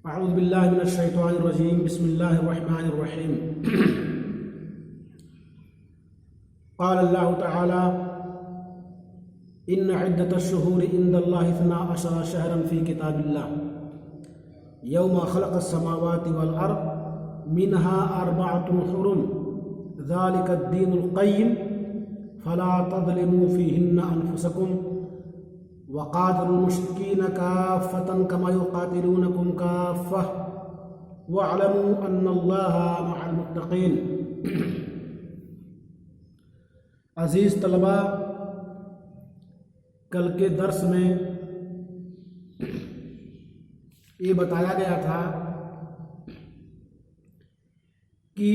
اعوذ باللہ من الشیطان الرجیم بسم اللہ الرحمن الرحیم قال اللہ تعالی ان عدۃ الشہور عند اللہ 12 شہرا فی کتاب اللہ یوم خلق السماوات والارض منها 4 حرم ذلك الدین القیم فلا تظلموا فیہن انفسکم وقاتلوا المشركين كافة كما يقاتلونكم كافة واعلموا أن الله مع المتقين. عزیز طلباء، کل کے درس میں یہ بتایا گیا تھا کہ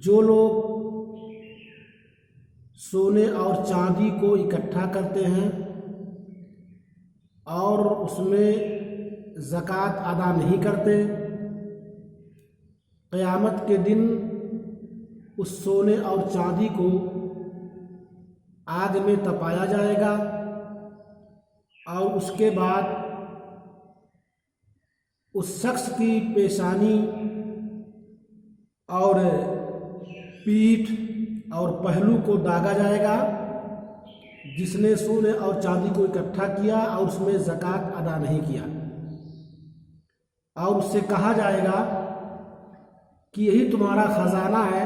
جو لوگ سونے اور چاندی کو اکٹھا کرتے ہیں اور اس میں زکوٰۃ ادا نہیں کرتے، قیامت کے دن اس سونے اور چاندی کو آگ میں تپایا جائے گا اور اس کے بعد اس شخص کی پیشانی اور پیٹھ اور پہلو کو داغا جائے گا جس نے سونے اور چاندی کو اکٹھا کیا اور اس میں زکوٰۃ ادا نہیں کیا، اور اس سے کہا جائے گا کہ یہی تمہارا خزانہ ہے،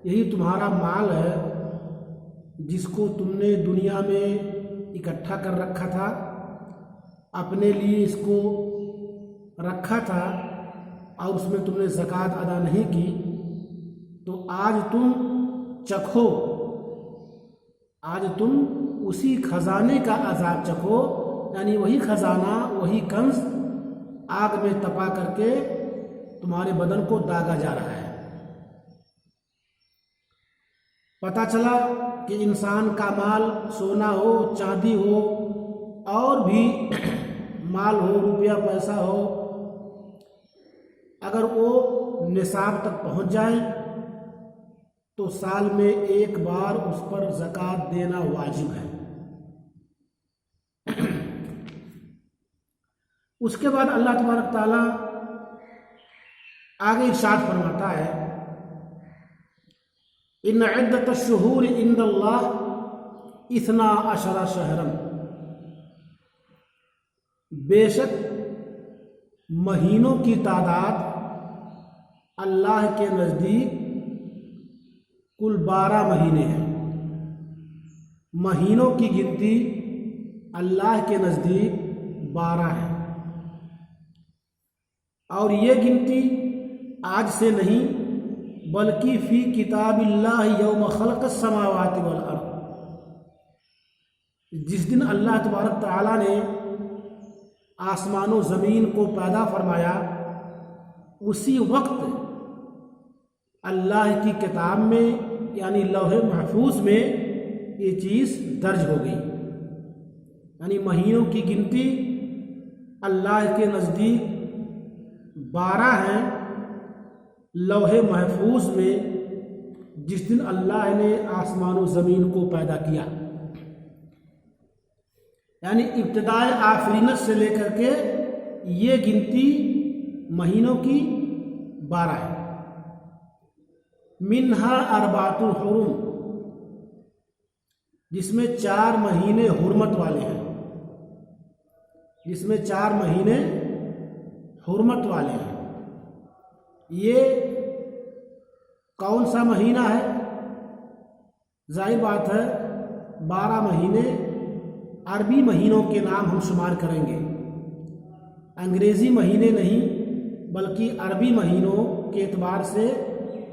یہی تمہارا مال ہے جس کو تم نے دنیا میں اکٹھا کر رکھا تھا، اپنے لیے اس کو رکھا تھا اور اس میں تم نے زکوٰۃ ادا نہیں کی، تو آج تم چکھو، آج تم اسی خزانے کا عذاب چکھو، یعنی وہی خزانہ، وہی کنز آگ میں تپا کر کے تمہارے بدن کو داغا جا رہا ہے۔ پتہ چلا کہ انسان کا مال سونا ہو، چاندی ہو، اور بھی مال ہو، روپیہ پیسہ ہو، اگر وہ نصاب تک پہنچ جائے تو سال میں ایک بار اس پر زکوٰۃ دینا واجب ہے۔ اس کے بعد اللہ تبارک تعالیٰ آگے ارشاد فرماتا ہے ان عدۃ الشہور عند اللہ 12 شہرا، بے شک مہینوں کی تعداد اللہ کے نزدیک کل 12 مہینے ہیں۔ مہینوں کی گنتی اللہ کے نزدیک 12 ہے، اور یہ گنتی آج سے نہیں بلکہ فی کتاب اللہ یوم خلق السماوات والارض، جس دن اللہ تبارک تعالیٰ نے آسمان و زمین کو پیدا فرمایا، اسی وقت اللہ کی کتاب میں یعنی لوح محفوظ میں یہ چیز درج ہو گئی، یعنی مہینوں کی گنتی اللہ کے نزدیک 12 ہیں، لوح محفوظ میں جس دن اللہ نے آسمان و زمین کو پیدا کیا، یعنی ابتدائے آفرینت سے لے کر کے یہ گنتی مہینوں کی 12 ہے۔ منہا 4 حرم، جس میں 4 مہینے حرمت والے ہیں، جس میں 4 مہینے حرمت والے ہیں۔ یہ کون سا مہینہ ہے؟ ظاہر بات ہے 12 مہینے عربی مہینوں کے نام ہم شمار کریں گے، انگریزی مہینے نہیں بلکہ عربی مہینوں کے اعتبار سے،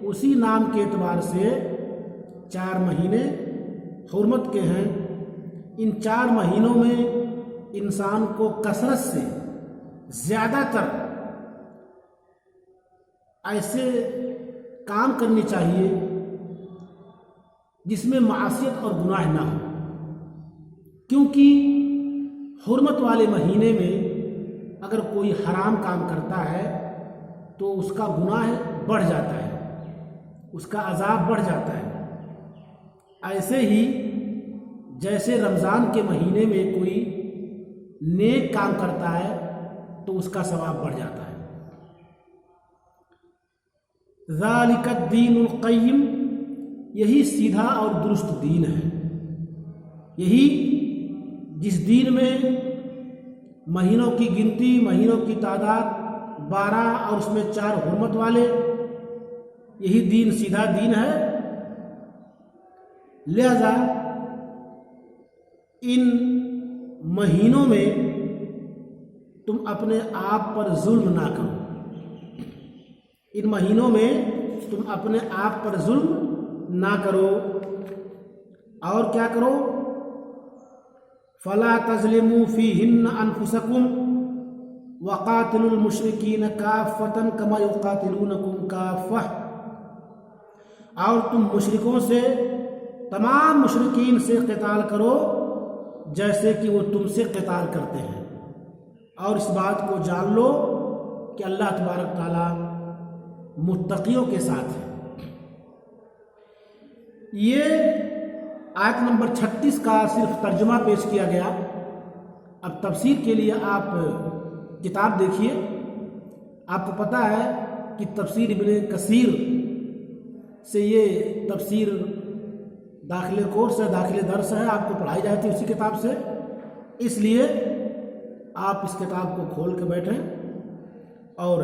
اسی نام کے اعتبار سے 4 مہینے حرمت کے ہیں، ان 4 مہینوں میں انسان کو کثرت سے زیادہ تر ایسے کام کرنی چاہیے جس میں معصیت اور گناہ نہ ہو، کیونکہ حرمت والے مہینے میں اگر کوئی حرام کام کرتا ہے تو اس کا گناہ بڑھ جاتا ہے، اس کا عذاب بڑھ جاتا ہے۔ ایسے ہی جیسے رمضان کے مہینے میں کوئی نیک کام کرتا ہے تو اس کا ثواب بڑھ جاتا ہے۔ ذالک الدین القیم، یہی سیدھا اور درست دین ہے، یہی جس دین میں مہینوں کی گنتی، مہینوں کی تعداد 12 اور اس میں 4 حرمت والے، یہی دین سیدھا دین ہے۔ لہذا ان مہینوں میں تم اپنے آپ پر ظلم نہ کرو، ان مہینوں میں تم اپنے آپ پر ظلم نہ کرو، اور کیا کرو؟ فلا تظلموا فیہن انفسکم وقاتلوا المشرکین کافۃ کما یقاتلونکم کافۃ، اور تم مشرکوں سے، تمام مشرکین سے قتال کرو جیسے کہ وہ تم سے قتال کرتے ہیں، اور اس بات کو جان لو کہ اللہ تبارک تعالیٰ متقیوں کے ساتھ ہے۔ یہ آیت نمبر 36 کا صرف ترجمہ پیش کیا گیا۔ اب تفسیر کے لیے آپ کتاب دیکھیے، آپ کو پتہ ہے کہ تفسیر ابن کثیر سے یہ تفسیر داخلے کورس ہے، داخلے درس ہے، آپ کو پڑھائی جاتی ہے اسی کتاب سے، اس لیے آپ اس کتاب کو کھول کے بیٹھیں اور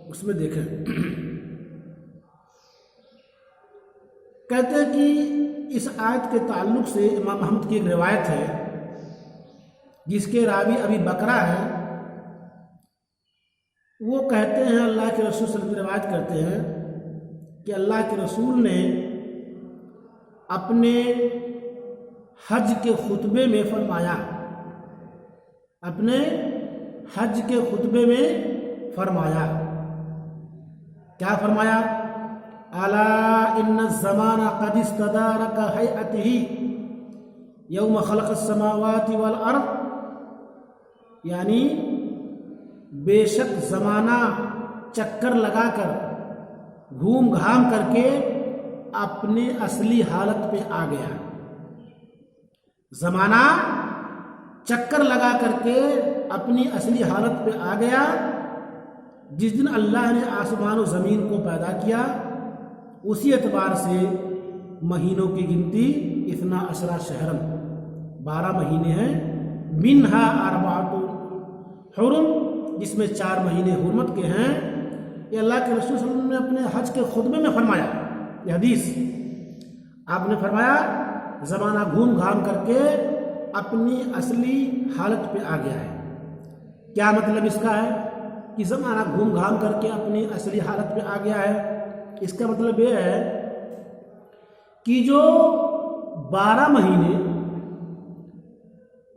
اس میں دیکھیں۔ کہتے ہیں کہ اس آیت کے تعلق سے امام احمد کی ایک روایت ہے جس کے راوی ابی بکرہ ہے، وہ کہتے ہیں، اللہ کے رسول صلی اللہ علیہ وسلم روایت کرتے ہیں کہ اللہ کے رسول نے اپنے حج کے خطبے میں فرمایا، اپنے حج کے خطبے میں فرمایا، کیا فرمایا؟ الا ان الزمان قد استدار كهيئته يوم خلق السماوات والارض، یعنی بے شک زمانہ چکر لگا کر، گھوم گھام کر کے اپنے اصلی حالت پہ آ گیا۔ زمانہ چکر لگا کر کے اپنی اصلی حالت پہ آ گیا جس دن اللہ نے آسمان و زمین کو پیدا کیا، اسی اعتبار سے مہینوں کی گنتی 12 شہرن، 12 مہینے ہیں، منہا اربعۃ حرم، جس میں 4 مہینے حرمت کے ہیں۔ یہ اللہ کے رسول صلی اللہ علیہ وسلم نے اپنے حج کے خطبے میں فرمایا، یہ حدیث آپ نے فرمایا زمانہ گھوم گھام کر کے اپنی اصلی حالت پہ آ گیا ہے۔ کیا مطلب اس کا ہے کہ زمانہ گھوم گھام کر کے اپنی اصلی حالت پہ آ گیا ہے؟ اس کا مطلب یہ ہے کہ جو 12 مہینے،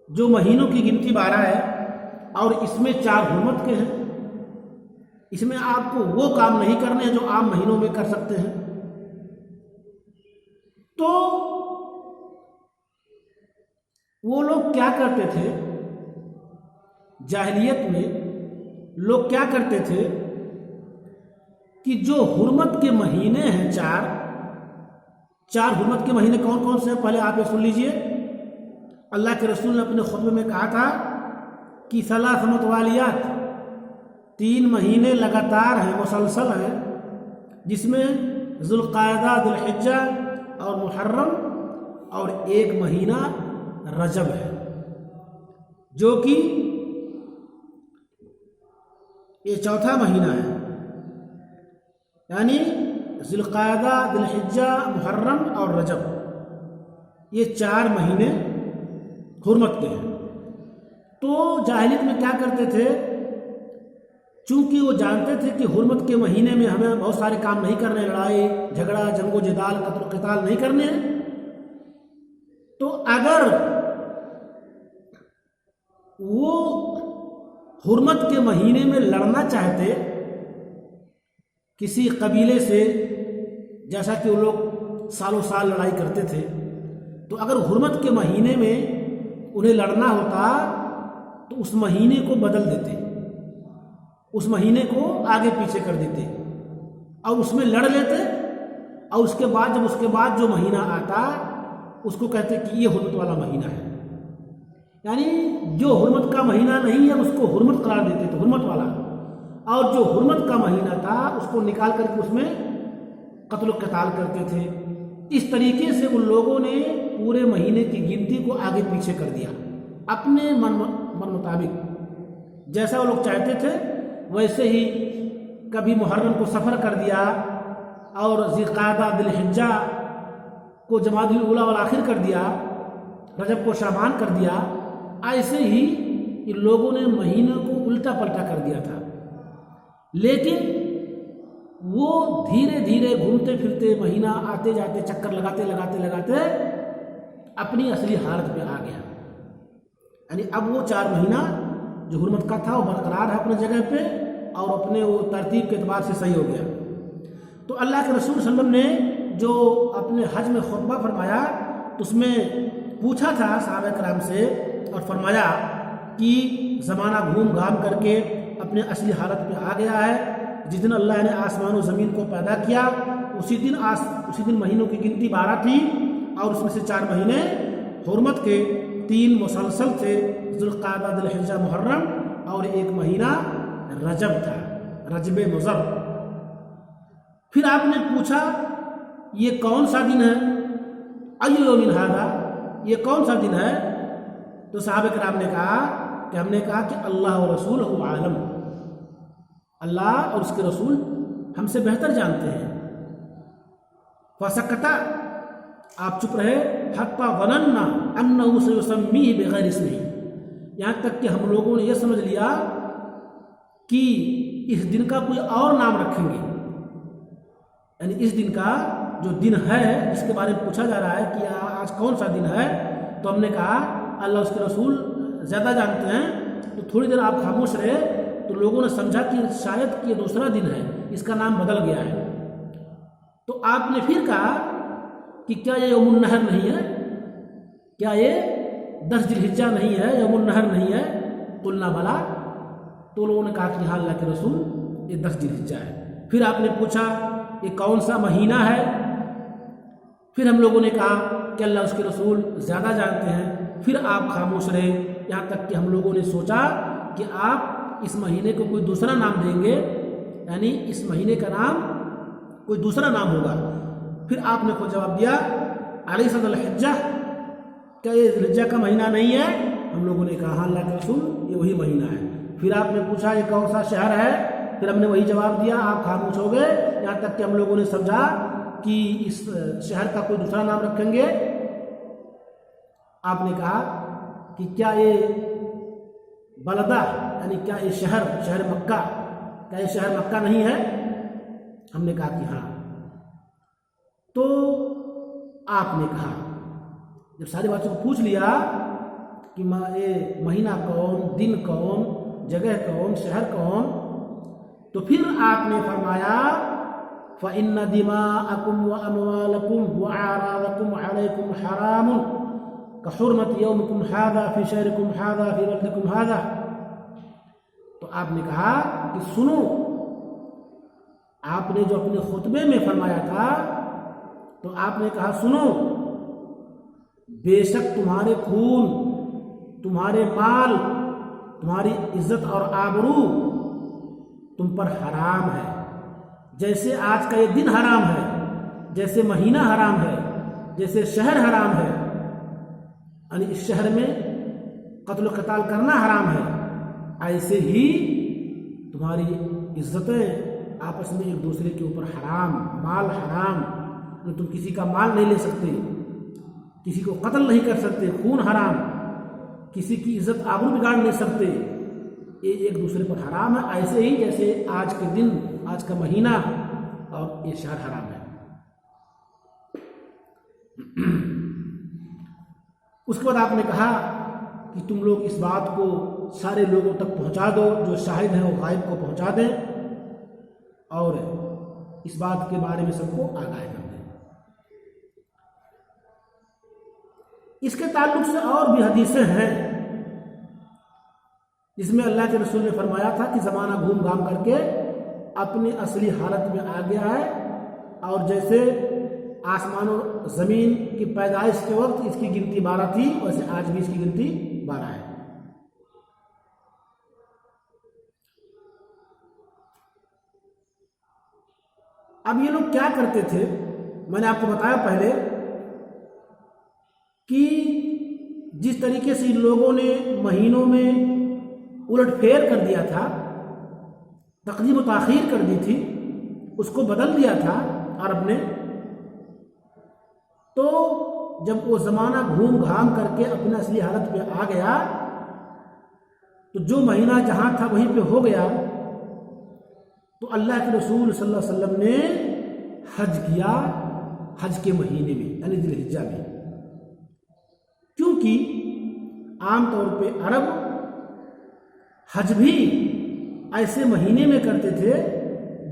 جو مہینوں کی گنتی 12 ہے اور اس میں 4 حرمت کے ہیں، اس میں آپ کو وہ کام نہیں کرنے ہیں جو عام مہینوں میں کر سکتے ہیں۔ تو وہ لوگ کیا کرتے تھے جاہلیت میں؟ لوگ کیا کرتے تھے کہ جو حرمت کے مہینے ہیں 4 حرمت کے مہینے کون کون سے ہیں؟ پہلے آپ یہ سن لیجئے۔ اللہ کے رسول نے اپنے خطبے میں کہا تھا کہ 3 متوالیات، 3 مہینے لگاتار ہیں، مسلسل ہیں، جس میں ذوالقعدہ، ذوالحجہ اور محرم، اور 1 مہینہ رجب ہے، جو کہ یہ 4تھا مہینہ ہے، یعنی ذوالقعدہ، ذوالحجہ، محرم اور رجب، یہ 4 مہینے حرمت کے ہیں۔ تو جاہلیت میں کیا کرتے تھے؟ چونکہ وہ جانتے تھے کہ حرمت کے مہینے میں ہمیں بہت سارے کام نہیں کرنے، لڑائی جھگڑا، جنگ و جدال، قتل و قتال نہیں کرنے ہیں، تو اگر وہ حرمت کے مہینے میں لڑنا چاہتے کسی قبیلے سے، جیسا کہ وہ لوگ سالوں سال لڑائی کرتے تھے، تو اگر حرمت کے مہینے میں انہیں لڑنا ہوتا تو اس مہینے کو بدل دیتے، اس مہینے کو آگے پیچھے کر دیتے اور اس میں لڑ لیتے، اور اس کے بعد جو مہینہ آتا اس کو کہتے کہ یہ حرمت والا مہینہ ہے، یعنی جو حرمت کا مہینہ نہیں ہے اس کو حرمت قرار دیتے تھے، حرمت والا، اور جو حرمت کا مہینہ تھا اس کو نکال کر کے اس میں قتل و قتال کرتے تھے۔ اس طریقے سے ان لوگوں نے پورے مہینے کی گنتی کو آگے پیچھے کر دیا اپنے من مطابق، جیسا وہ لوگ چاہتے تھے ویسے ہی۔ کبھی محرم کو صفر کر دیا اور ذوالقعدہ ذی الحجہ کو جمادی الاولی والآخر کر دیا، رجب کو شعبان کر دیا، ایسے ہی ان لوگوں نے مہینوں کو الٹا پلٹا کر دیا تھا۔ لیکن وہ دھیرے دھیرے گھومتے پھرتے مہینہ آتے جاتے چکر لگاتے اپنی اصلی حالت میں آ گیا، یعنی اب وہ 4 مہینہ جو حرمت کا تھا وہ برقرار ہے اپنے جگہ پہ اور اپنے وہ ترتیب کے اعتبار سے صحیح ہو گیا۔ تو اللہ کے رسول صلی اللہ علیہ وسلم نے جو اپنے حج میں خطبہ فرمایا تو اس میں پوچھا تھا صحابہ کرام سے اور فرمایا کہ زمانہ گھوم گھام کر کے اپنے اصلی حالت پہ آ گیا ہے۔ جس دن اللہ نے آسمان و زمین کو پیدا کیا اسی دن مہینوں کی گنتی 12 تھی، اور اس میں سے 4 مہینے حرمت کے، 3 مسلسل تھے، ذوالقعدہ ذی الحجہ محرم، اور 1 مہینہ رجب تھا، رجب مضر۔ پھر آپ نے پوچھا یہ کون سا دن ہے؟ ایو یوم ھذا، یہ کون سا دن ہے؟ تو صحابہ کرام نے کہا کہ ہم نے کہا کہ اللہ و رسولہ عالم، اللہ اور اس کے رسول ہم سے بہتر جانتے ہیں۔ فسکت، آپ چپ رہے، حتی ظننا انہ سیسمیہ بغیر اسمہ، یہاں تک کہ ہم لوگوں نے یہ سمجھ لیا کہ اس دن کا کوئی اور نام رکھیں گے، یعنی اس دن کا جو دن ہے جس کے بارے میں پوچھا جا رہا ہے کہ آج کون سا دن ہے، تو ہم نے کہا اللہ اس کے رسول زیادہ جانتے ہیں۔ تو تھوڑی دیر آپ خاموش رہے تو لوگوں نے سمجھا کہ شاید کہ یہ دوسرا دن ہے، اس کا نام بدل گیا ہے۔ تو آپ نے پھر کہا کہ کیا یہ یوم النحر نہیں ہے؟ کیا یہ 10 ذی الحجہ نہیں ہے، یوم النحر نہیں ہے؟ قلنا بلا، تو لوگوں نے کہا کہ ہاں اللہ کے رسول یہ 10 ذی الحجہ ہے۔ پھر آپ نے پوچھا یہ کون سا مہینہ ہے؟ پھر ہم لوگوں نے کہا کہ اللہ اس کے رسول زیادہ جانتے ہیں۔ پھر آپ خاموش رہے، یہاں تک کہ ہم لوگوں نے سوچا کہ آپ اس مہینے کو کوئی دوسرا نام دیں گے، یعنی اس مہینے کا نام کوئی دوسرا نام ہوگا۔ پھر آپ نے خود جواب دیا الیس ذی الحجہ، کیا یہ ذی الحجہ کا مہینہ نہیں ہے؟ ہم لوگوں نے کہا ہاں اللہ کے رسول یہ وہی مہینہ ہے۔ پھر آپ نے پوچھا یہ کون سا شہر ہے؟ پھر ہم نے وہی جواب دیا، آپ خاموش ہو گئے، یہاں تک کہ ہم لوگوں نے سمجھا کہ اس شہر کا کوئی دوسرا نام رکھیں گے۔ آپ نے کہا کہ کیا یہ بلدہ، یعنی کیا یہ شہر مکہ، کیا یہ شہر مکہ نہیں ہے؟ ہم نے کہا کہ ہاں۔ تو آپ نے کہا جب ساری باتوں کو پوچھ لیا کہ مہینہ کون، دن کون، جگہ کون، شہر کون، تو پھر آپ نے فرمایا فَإِنَّ دِمَاءَكُمْ وَأَمْوَالَكُمْ وَأَعْرَاضَكُمْ عَلَيْكُمْ حَرَامٌ كَحُرْمَةِ يَوْمِكُمْ هَذَا فِي شَهْرِكُمْ هَذَا فِي بَلْدِكُمْ هَذَا۔ تو آپ نے کہا کہ سنو، آپ نے جو اپنے خطبے میں فرمایا تھا تو آپ نے کہا سنو، بے شک تمہارے خون، تمہارے مال، تمہاری عزت اور آبرو تم پر حرام ہے، جیسے آج کا یہ دن حرام ہے، جیسے مہینہ حرام ہے، جیسے شہر حرام ہے، یعنی اس شہر میں قتل و قتال کرنا حرام ہے، ایسے ہی تمہاری عزتیں آپس میں ایک دوسرے کے اوپر حرام، مال حرام، تم کسی کا مال نہیں لے سکتے، کسی کو قتل نہیں کر سکتے، خون حرام، کسی کی عزت آبرو بگاڑ نہیں سکتے، یہ ایک دوسرے پر حرام ہے، ایسے ہی جیسے آج کے دن، آج کا مہینہ اور یہ شہر حرام ہے۔ اس کے بعد آپ نے کہا کہ تم لوگ اس بات کو سارے لوگوں تک پہنچا دو، جو شاہد ہیں وہ غائب کو پہنچا دیں اور اس بات کے بارے میں سب کو آگاہ کر دیں۔ اس کے تعلق سے اور بھی حدیثیں ہیں جس میں اللہ کے رسول نے فرمایا تھا کہ زمانہ گھوم گھام کر کے اپنی اصلی حالت میں آ گیا ہے، اور جیسے آسمان و زمین کی پیدائش کے وقت اس کی گنتی 12 تھی، ویسے آج بھی اس کی گنتی 12 ہے۔ اب یہ لوگ کیا کرتے تھے، میں نے آپ کو بتایا پہلے کہ جس طریقے سے ان لوگوں نے مہینوں میں الٹ پھیر کر دیا تھا، تقدیم و تاخیر کر دی تھی، اس کو بدل دیا تھا عرب نے، تو جب وہ زمانہ گھوم گھام کر کے اپنے اصلی حالت پہ آ گیا تو جو مہینہ جہاں تھا وہیں پہ ہو گیا، تو اللہ کے رسول صلی اللہ علیہ وسلم نے حج کیا حج کے مہینے میں، یعنی ذی الحجہ میں، کیونکہ عام طور پہ عرب حج بھی ایسے مہینے میں کرتے تھے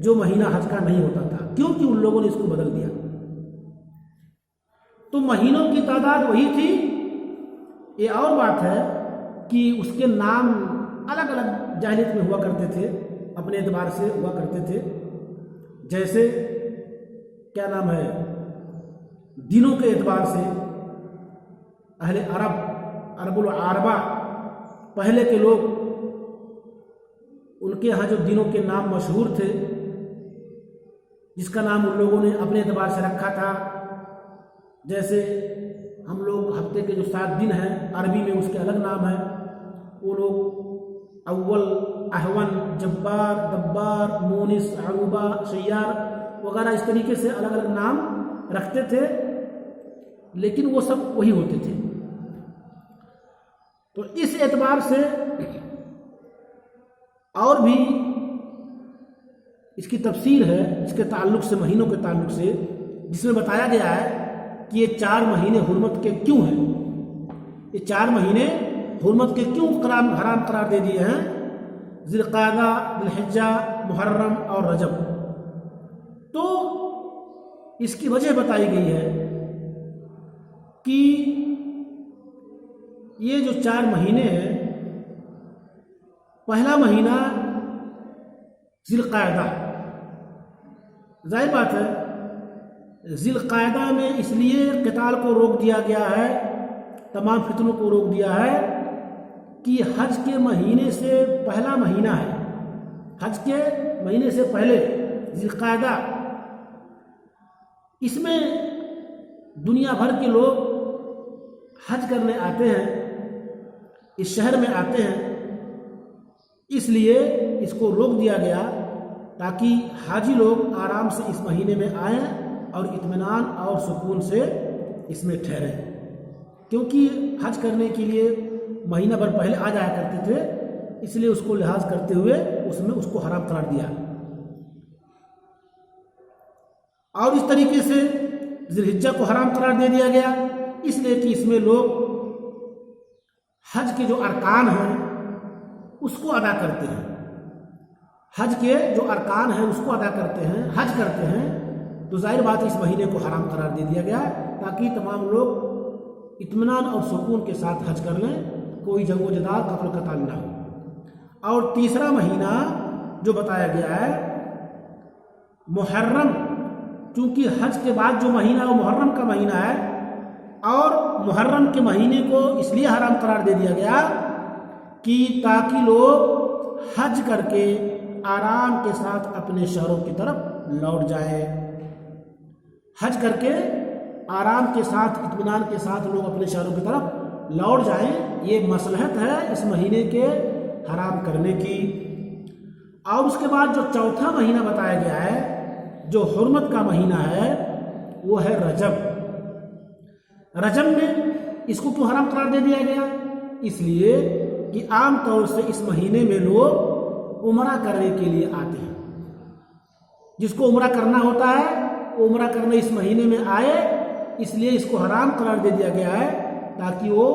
جو مہینہ حج کا نہیں ہوتا تھا، کیونکہ ان لوگوں نے اس کو بدل دیا۔ تو مہینوں کی تعداد وہی تھی، یہ اور بات ہے کہ اس کے نام الگ الگ جاہلیت میں ہوا کرتے تھے، اپنے اعتبار سے ہوا کرتے تھے، جیسے کیا نام ہے، دنوں کے اعتبار سے اہل عرب العربہ پہلے کے لوگ، ان کے ہاں جو دنوں کے نام مشہور تھے، جس کا نام ان لوگوں نے اپنے اعتبار سے رکھا تھا، جیسے ہم لوگ ہفتے کے جو 7 دن ہیں عربی میں اس کے الگ نام ہیں، وہ لوگ اول، احون، جبار، دبار، مونس، عروبہ، شیار وغیرہ اس طریقے سے الگ الگ نام رکھتے تھے، لیکن وہ سب وہی ہوتے تھے۔ تو اس اعتبار سے اور بھی اس کی تفسیر ہے، اس کے تعلق سے، مہینوں کے تعلق سے، جس میں بتایا گیا ہے کہ یہ 4 مہینے حرمت کے کیوں ہیں، یہ 4 مہینے حرمت کے کیوں حرام قرار دے دیے ہیں، ذی القعدہ، ذی الحجہ، محرم اور رجب۔ تو اس کی وجہ بتائی گئی ہے کہ یہ جو 4 مہینے ہیں، پہلا مہینہ ذی القعدہ، ظاہر بات ہے ذی القعدہ میں اس لیے قتال کو روک دیا گیا ہے، تمام فتنوں کو روک دیا ہے کہ حج کے مہینے سے پہلا مہینہ ہے، حج کے مہینے سے پہلے ذی القعدہ، اس میں دنیا بھر کے لوگ حج کرنے آتے ہیں، اس شہر میں آتے ہیں، اس لیے اس کو روک دیا گیا تاکہ حاجی لوگ آرام سے اس مہینے میں آئیں اور اطمینان اور سکون سے اس میں ٹھہریں، کیونکہ حج کرنے کے لیے مہینہ بھر پہلے آ جایا کرتے تھے، اس لیے اس کو لحاظ کرتے ہوئے اس کو حرام قرار دیا۔ اور اس طریقے سے ذی الحجہ کو حرام قرار دے دیا گیا، اس لیے کہ اس میں لوگ حج کے جو ارکان ہیں اس کو ادا کرتے ہیں، حج کے جو ارکان ہیں اس کو ادا کرتے ہیں، حج کرتے ہیں، تو ظاہر بات اس مہینے کو حرام قرار دے دیا گیا تاکہ تمام لوگ اطمینان اور سکون کے ساتھ حج کر لیں، کوئی جنگ و جدال، قتل و قتال نہ ہو۔ اور تیسرا مہینہ جو بتایا گیا ہے محرم، چونکہ حج کے بعد جو مہینہ وہ محرم کا مہینہ ہے، اور محرم کے مہینے کو اس لیے حرام قرار دے دیا گیا کہ تاکہ لوگ حج کر کے آرام کے ساتھ اپنے شہروں کی طرف لوٹ جائیں، حج کر کے آرام کے ساتھ، اطمینان کے ساتھ لوگ اپنے شہروں کی طرف لوٹ جائیں، یہ مصلحت ہے اس مہینے کے حرام کرنے کی۔ اور اس کے بعد جو چوتھا مہینہ بتایا گیا ہے جو حرمت کا مہینہ ہے وہ ہے رجب۔ رجب میں اس کو کیوں حرام قرار دے دیا گیا؟ اس لیے کہ عام طور سے اس مہینے میں لوگ عمرہ کرنے کے لیے آتے ہیں، جس کو عمرہ کرنا ہوتا ہے وہ عمرہ کرنے اس مہینے میں آئے، اس لیے اس کو حرام قرار دے دیا گیا ہے تاکہ وہ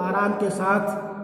آرام کے ساتھ